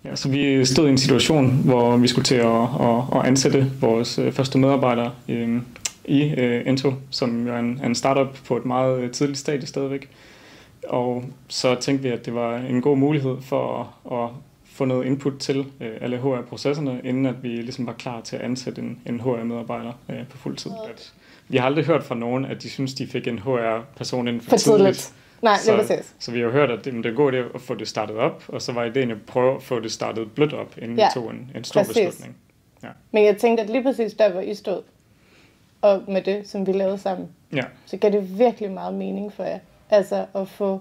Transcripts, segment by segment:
Ja, så vi stod i en situation, hvor vi skulle til at ansætte vores første medarbejdere i Ento, som jo er en startup på et meget tidligt stadie stadigvæk. Og så tænkte vi, at det var en god mulighed for at få noget input til alle HR-processerne, inden at vi ligesom var klar til at ansætte en HR-medarbejder på fuld tid. Vi har aldrig hørt fra nogen, at de synes, de fik en HR-person ind for tidligt. Nej, det er præcis. Så vi har jo hørt, at det er god idé at få det startet op, og så var ideen at prøve at få det startet blødt op, inden vi tog en stor beslutning. Ja. Men jeg tænkte, at lige præcis der, hvor I stod, og med det, som vi lavede sammen, så gav det virkelig meget mening for jer. Altså at få...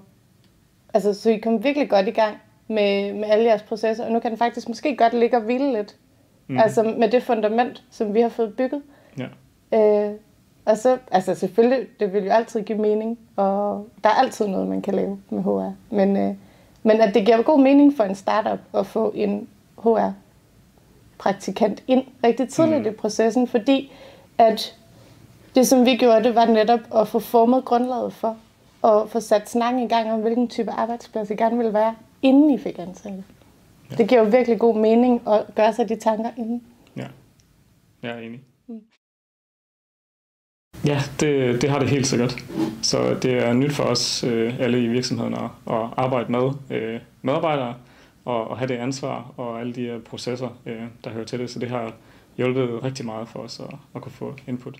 Altså, så I kom virkelig godt i gang med alle jeres processer, og nu kan den faktisk måske godt ligge og hvile lidt. Altså med det fundament, som vi har fået bygget. Ja. Og så, altså selvfølgelig, det vil jo altid give mening, og der er altid noget, man kan lave med HR. Men at det giver god mening for en startup at få en HR-praktikant ind rigtig tidligt i processen, fordi at det, som vi gjorde, det var netop at få formet grundlaget for, og få sat snakken i gang om, hvilken type arbejdsplads I gerne ville være, inden I fik ansat. Ja. Det giver jo virkelig god mening at gøre sig de tanker inden. Ja, jeg er enig. Ja, det har det helt sikkert. Så det er nyt for os alle i virksomheden at arbejde med medarbejdere og have det ansvar og alle de processer, der hører til det. Så det har hjulpet rigtig meget for os at kunne få input.